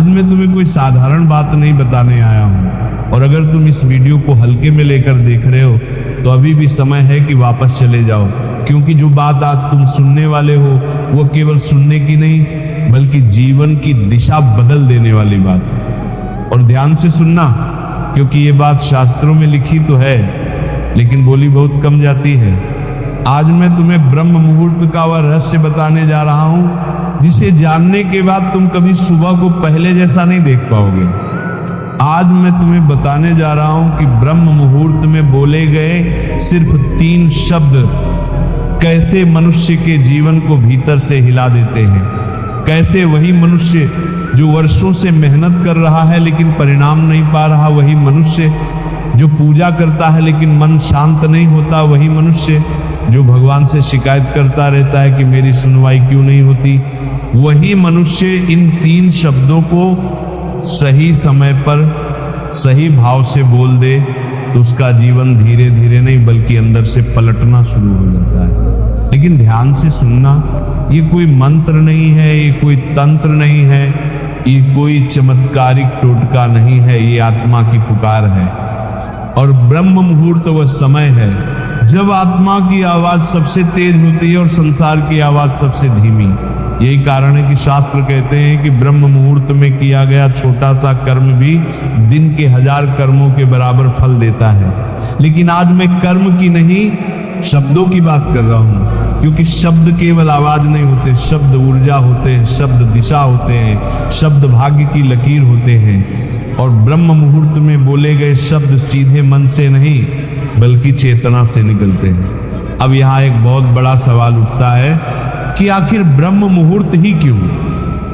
आज मैं तुम्हें कोई साधारण बात नहीं बताने आया हूँ, और अगर तुम इस वीडियो को हल्के में लेकर देख रहे हो तो अभी भी समय है कि वापस चले जाओ, क्योंकि जो बात आज तुम सुनने वाले हो वो केवल सुनने की नहीं बल्कि जीवन की दिशा बदल देने वाली बात है। और ध्यान से सुनना, क्योंकि ये बात शास्त्रों में लिखी तो है लेकिन बोली बहुत कम जाती है। आज मैं तुम्हें ब्रह्म मुहूर्त का वह रहस्य बताने जा रहा हूं जिसे जानने के बाद तुम कभी सुबह को पहले जैसा नहीं देख पाओगे। आज मैं तुम्हें बताने जा रहा हूं कि ब्रह्म मुहूर्त में बोले गए सिर्फ 3 शब्द कैसे मनुष्य के जीवन को भीतर से हिला देते हैं। कैसे वही मनुष्य जो वर्षों से मेहनत कर रहा है लेकिन परिणाम नहीं पा रहा, वही मनुष्य जो पूजा करता है लेकिन मन शांत नहीं होता, वही मनुष्य जो भगवान से शिकायत करता रहता है कि मेरी सुनवाई क्यों नहीं होती, वही मनुष्य इन 3 शब्दों को सही समय पर सही भाव से बोल दे तो उसका जीवन धीरे धीरे नहीं बल्कि अंदर से पलटना शुरू हो जाता है। लेकिन ध्यान से सुनना, ये कोई मंत्र नहीं है, ये कोई तंत्र नहीं है, ये कोई चमत्कारिक टोटका नहीं है, ये आत्मा की पुकार है। और ब्रह्म मुहूर्त वह समय है जब आत्मा की आवाज सबसे तेज होती है और संसार की आवाज सबसे धीमी। यही कारण है कि शास्त्र कहते हैं कि ब्रह्म मुहूर्त में किया गया छोटा सा कर्म भी दिन के 1000 कर्मों के बराबर फल देता है। लेकिन आज मैं कर्म की नहीं शब्दों की बात कर रहा हूं, क्योंकि शब्द केवल आवाज नहीं होते, शब्द ऊर्जा होते हैं, शब्द दिशा होते हैं, शब्द भाग्य की लकीर होते हैं। और ब्रह्म मुहूर्त में बोले गए शब्द सीधे मन से नहीं बल्कि चेतना से निकलते हैं। अब यहाँ एक बहुत बड़ा सवाल उठता है कि आखिर ब्रह्म मुहूर्त ही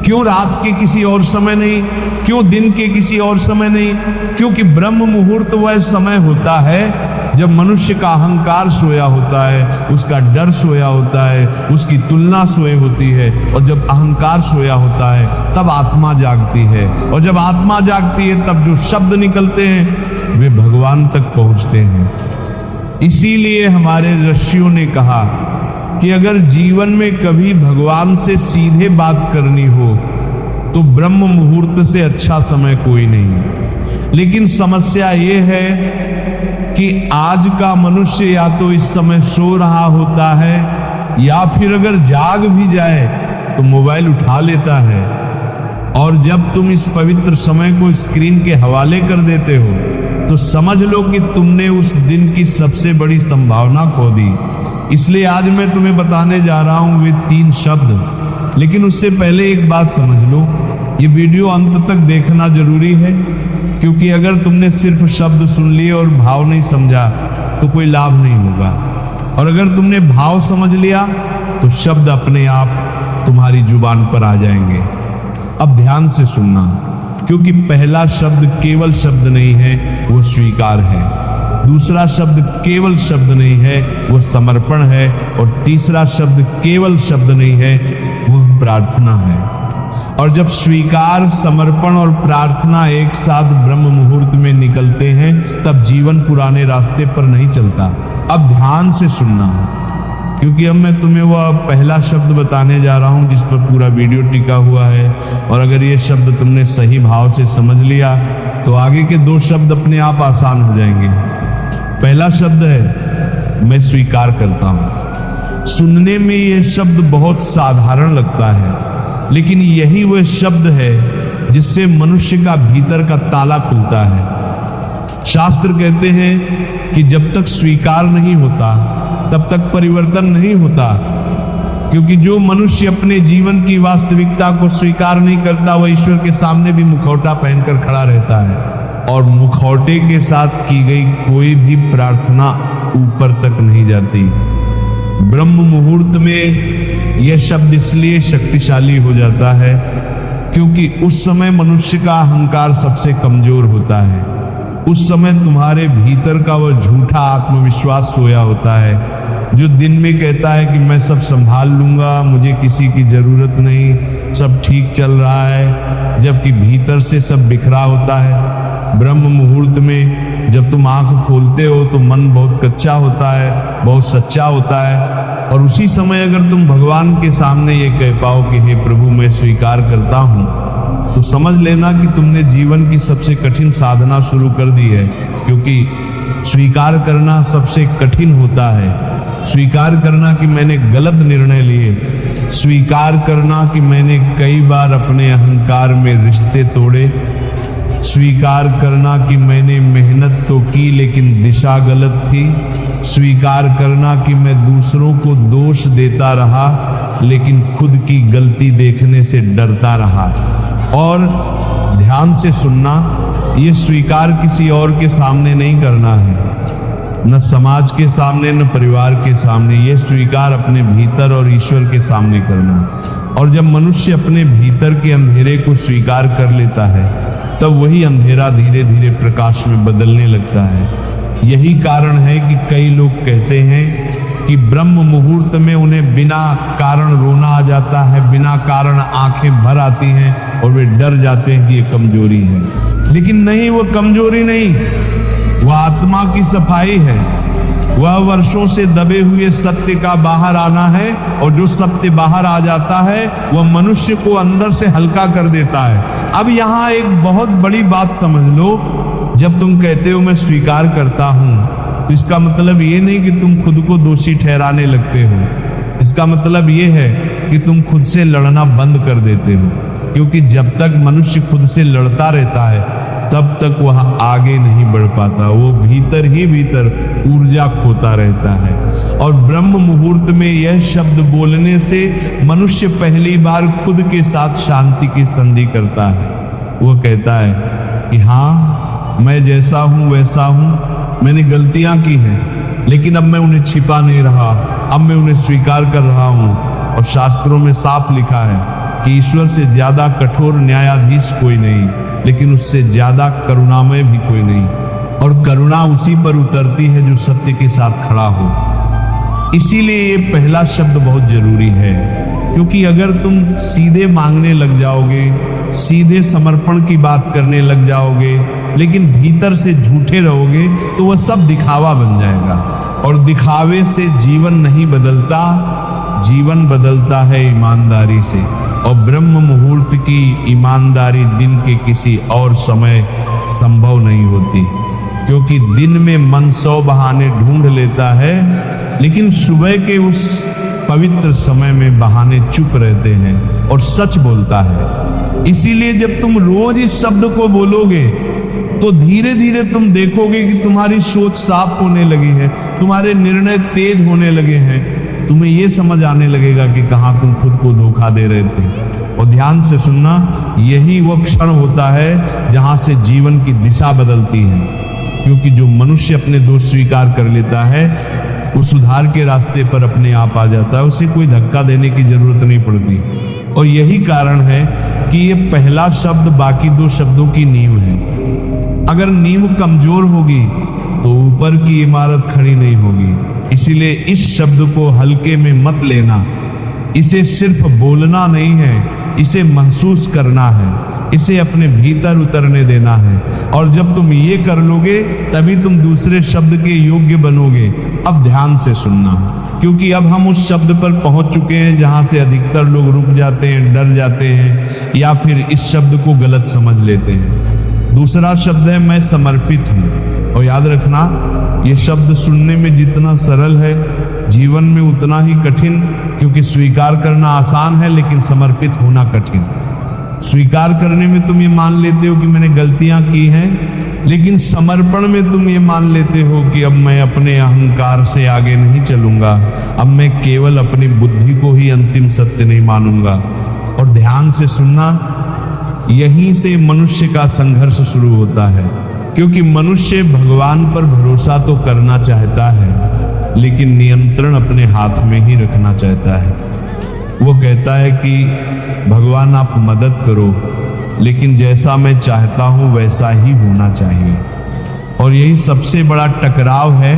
क्यों रात के किसी और समय नहीं, क्यों दिन के किसी और समय नहीं? क्योंकि ब्रह्म मुहूर्त वह समय होता है जब मनुष्य का अहंकार सोया होता है, उसका डर सोया होता है, उसकी तुलना सोए होती है, और जब अहंकार सोया होता है तब आत्मा जागती है, और जब आत्मा जागती है तब जो शब्द निकलते हैं वे भगवान तक पहुंचते हैं। इसीलिए हमारे ऋषियों ने कहा कि अगर जीवन में कभी भगवान से सीधे बात करनी हो तो ब्रह्म मुहूर्त से अच्छा समय कोई नहीं। लेकिन समस्या ये है कि आज का मनुष्य या तो इस समय सो रहा होता है या फिर अगर जाग भी जाए तो मोबाइल उठा लेता है। और जब तुम इस पवित्र समय को स्क्रीन के हवाले कर देते हो तो समझ लो कि तुमने उस दिन की सबसे बड़ी संभावना खो दी। इसलिए आज मैं तुम्हें बताने जा रहा हूं वे 3 शब्द। लेकिन उससे पहले एक बात समझ लो, ये वीडियो अंत तक देखना जरूरी है, क्योंकि अगर तुमने सिर्फ शब्द सुन लिए और भाव नहीं समझा तो कोई लाभ नहीं होगा, और अगर तुमने भाव समझ लिया तो शब्द अपने आप तुम्हारी जुबान पर आ जाएंगे। अब ध्यान से सुनना, क्योंकि पहला शब्द केवल शब्द नहीं है, वो स्वीकार है। दूसरा शब्द केवल शब्द नहीं है, वो समर्पण है। और तीसरा शब्द केवल शब्द नहीं है, वो प्रार्थना है। और जब स्वीकार, समर्पण और प्रार्थना एक साथ ब्रह्म मुहूर्त में निकलते हैं तब जीवन पुराने रास्ते पर नहीं चलता। अब ध्यान से सुनना, क्योंकि अब मैं तुम्हें वह पहला शब्द बताने जा रहा हूं जिस पर पूरा वीडियो टिका हुआ है। और अगर ये शब्द तुमने सही भाव से समझ लिया तो आगे के 2 शब्द अपने आप आसान हो जाएंगे। पहला शब्द है मैं स्वीकार करता हूं। सुनने में यह शब्द बहुत साधारण लगता है, लेकिन यही वह शब्द है जिससे मनुष्य का भीतर का ताला खुलता है। शास्त्र कहते हैं कि जब तक स्वीकार नहीं होता तब तक परिवर्तन नहीं होता, क्योंकि जो मनुष्य अपने जीवन की वास्तविकता को स्वीकार नहीं करता वह ईश्वर के सामने भी मुखौटा पहनकर खड़ा रहता है, और मुखौटे के साथ की गई कोई भी प्रार्थना ऊपर तक नहीं जाती। ब्रह्म मुहूर्त में यह शब्द इसलिए शक्तिशाली हो जाता है क्योंकि उस समय मनुष्य का अहंकार सबसे कमजोर होता है। उस समय तुम्हारे भीतर का वह झूठा आत्मविश्वास सोया होता है जो दिन में कहता है कि मैं सब संभाल लूंगा, मुझे किसी की जरूरत नहीं, सब ठीक चल रहा है, जबकि भीतर से सब बिखरा होता है। ब्रह्म मुहूर्त में जब तुम आंख खोलते हो तो मन बहुत कच्चा होता है, बहुत सच्चा होता है, और उसी समय अगर तुम भगवान के सामने ये कह पाओ कि हे प्रभु मैं स्वीकार करता हूँ तो समझ लेना कि तुमने जीवन की सबसे कठिन साधना शुरू कर दी है, क्योंकि स्वीकार करना सबसे कठिन होता है। स्वीकार करना कि मैंने गलत निर्णय लिए, स्वीकार करना कि मैंने कई बार अपने अहंकार में रिश्ते तोड़े, स्वीकार करना कि मैंने मेहनत तो की लेकिन दिशा गलत थी, स्वीकार करना कि मैं दूसरों को दोष देता रहा लेकिन खुद की गलती देखने से डरता रहा। और ध्यान से सुनना, ये स्वीकार किसी और के सामने नहीं करना है, न समाज के सामने न परिवार के सामने, ये स्वीकार अपने भीतर और ईश्वर के सामने करना। और जब मनुष्य अपने भीतर के अंधेरे को स्वीकार कर लेता है तब वही अंधेरा धीरे धीरे प्रकाश में बदलने लगता है। यही कारण है कि कई लोग कहते हैं कि ब्रह्म मुहूर्त में उन्हें बिना कारण रोना आ जाता है, बिना कारण आंखें भर आती हैं और वे डर जाते हैं कि ये कमजोरी है। लेकिन नहीं, वो कमजोरी नहीं, वह आत्मा की सफाई है। वह वर्षों से दबे हुए सत्य का बाहर आना है, और जो सत्य बाहर आ जाता है वह मनुष्य को अंदर से हल्का कर देता है। अब यहाँ एक बहुत बड़ी बात समझ लो, जब तुम कहते हो मैं स्वीकार करता हूं, तो इसका मतलब ये नहीं कि तुम खुद को दोषी ठहराने लगते हो। इसका मतलब ये है कि तुम खुद से लड़ना बंद कर देते हो, क्योंकि जब तक मनुष्य खुद से लड़ता रहता है तब तक वह आगे नहीं बढ़ पाता, वो भीतर ही भीतर ऊर्जा खोता रहता है। और ब्रह्म मुहूर्त में यह शब्द बोलने से मनुष्य पहली बार खुद के साथ शांति की संधि करता है। वो कहता है कि हाँ, मैं जैसा हूं वैसा हूं, मैंने गलतियां की हैं लेकिन अब मैं उन्हें छिपा नहीं रहा, अब मैं उन्हें स्वीकार कर रहा हूं। और शास्त्रों में साफ लिखा है कि ईश्वर से ज्यादा कठोर न्यायाधीश कोई नहीं, लेकिन उससे ज्यादा करुणामय भी कोई नहीं। और करुणा उसी पर उतरती है जो सत्य के साथ खड़ा हो। इसीलिए ये पहला शब्द बहुत जरूरी है, क्योंकि अगर तुम सीधे मांगने लग जाओगे, सीधे समर्पण की बात करने लग जाओगे, लेकिन भीतर से झूठे रहोगे, तो वह सब दिखावा बन जाएगा। और दिखावे से जीवन नहीं बदलता, जीवन बदलता है ईमानदारी से। और ब्रह्म मुहूर्त की ईमानदारी दिन के किसी और समय संभव नहीं होती, क्योंकि दिन में मन 100 बहाने ढूंढ लेता है, लेकिन सुबह के उस पवित्र समय में बहाने चुप रहते हैं और सच बोलता है। इसीलिए जब तुम रोज इस शब्द को बोलोगे तो धीरे धीरे तुम देखोगे कि तुम्हारी सोच साफ होने लगी है, तुम्हारे निर्णय तेज होने लगे हैं, तुम्हें यह समझ आने लगेगा कि कहां तुम खुद को धोखा दे रहे थे। और ध्यान से सुनना, यही वो क्षण होता है जहां से जीवन की दिशा बदलती है, क्योंकि जो मनुष्य अपने दोष स्वीकार कर लेता है वो सुधार के रास्ते पर अपने आप आ जाता है, उसे कोई धक्का देने की जरूरत नहीं पड़ती। और यही कारण है कि ये पहला शब्द बाकी दो शब्दों की नींव है। अगर नींव कमजोर होगी तो ऊपर की इमारत खड़ी नहीं होगी। इसीलिए इस शब्द को हल्के में मत लेना। इसे सिर्फ बोलना नहीं है, इसे महसूस करना है, इसे अपने भीतर उतरने देना है। और जब तुम ये कर लोगे तभी तुम दूसरे शब्द के योग्य बनोगे। अब ध्यान से सुनना, क्योंकि अब हम उस शब्द पर पहुंच चुके हैं जहां से अधिकतर लोग रुक जाते हैं, डर जाते हैं, या फिर इस शब्द को गलत समझ लेते हैं। दूसरा शब्द है मैं समर्पित हूं। और याद रखना, ये शब्द सुनने में जितना सरल है जीवन में उतना ही कठिन, क्योंकि स्वीकार करना आसान है लेकिन समर्पित होना कठिन। स्वीकार करने में तुम ये मान लेते हो कि मैंने गलतियां की हैं, लेकिन समर्पण में तुम ये मान लेते हो कि अब मैं अपने अहंकार से आगे नहीं चलूंगा, अब मैं केवल अपनी बुद्धि को ही अंतिम सत्य नहीं मानूंगा। और ध्यान से सुनना, यहीं से मनुष्य का संघर्ष शुरू होता है, क्योंकि मनुष्य भगवान पर भरोसा तो करना चाहता है लेकिन नियंत्रण अपने हाथ में ही रखना चाहता है। वो कहता है कि भगवान आप मदद करो, लेकिन जैसा मैं चाहता हूं वैसा ही होना चाहिए। और यही सबसे बड़ा टकराव है,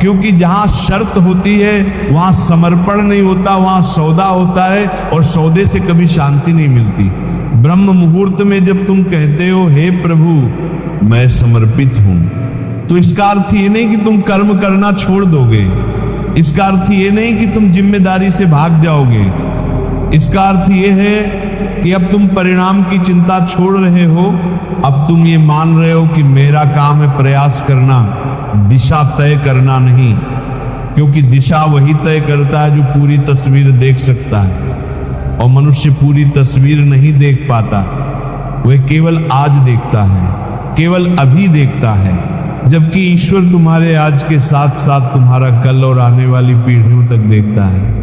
क्योंकि जहां शर्त होती है वहां समर्पण नहीं होता, वहां सौदा होता है, और सौदे से कभी शांति नहीं मिलती। ब्रह्म मुहूर्त में जब तुम कहते हो हे प्रभु मैं समर्पित हूं, तो इसका अर्थ ये नहीं कि तुम कर्म करना छोड़ दोगे, इसका अर्थ ये नहीं कि तुम जिम्मेदारी से भाग जाओगे, इसका अर्थ ये है कि अब तुम परिणाम की चिंता छोड़ रहे हो, अब तुम ये मान रहे हो कि मेरा काम है प्रयास करना, दिशा तय करना नहीं, क्योंकि दिशा वही तय करता है जो पूरी तस्वीर देख सकता है, और मनुष्य पूरी तस्वीर नहीं देख पाता, वह केवल आज देखता है, केवल अभी देखता है, जबकि ईश्वर तुम्हारे आज के साथ साथ तुम्हारा कल और आने वाली पीढ़ियों तक देखता है।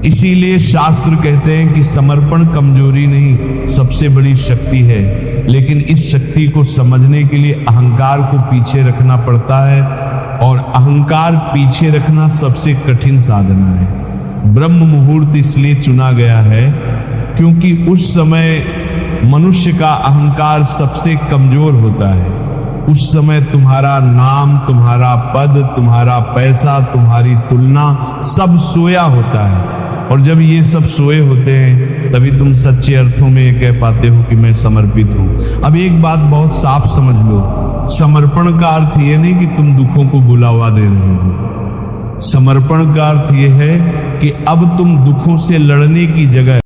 इसीलिए शास्त्र कहते हैं कि समर्पण कमजोरी नहीं, सबसे बड़ी शक्ति है, लेकिन इस शक्ति को समझने के लिए अहंकार को पीछे रखना पड़ता है, और अहंकार पीछे रखना सबसे कठिन साधना है। ब्रह्म मुहूर्त इसलिए चुना गया है क्योंकि उस समय मनुष्य का अहंकार सबसे कमजोर होता है। उस समय तुम्हारा नाम, तुम्हारा पद, तुम्हारा पैसा, तुम्हारी तुलना सब सोया होता है, और जब ये सब सोए होते हैं तभी तुम सच्चे अर्थों में ये कह पाते हो कि मैं समर्पित हूं। अब एक बात बहुत साफ समझ लो, समर्पण का अर्थ ये नहीं कि तुम दुखों को बुलावा दे रहे हो। समर्पण का अर्थ ये है कि अब तुम दुखों से लड़ने की जगह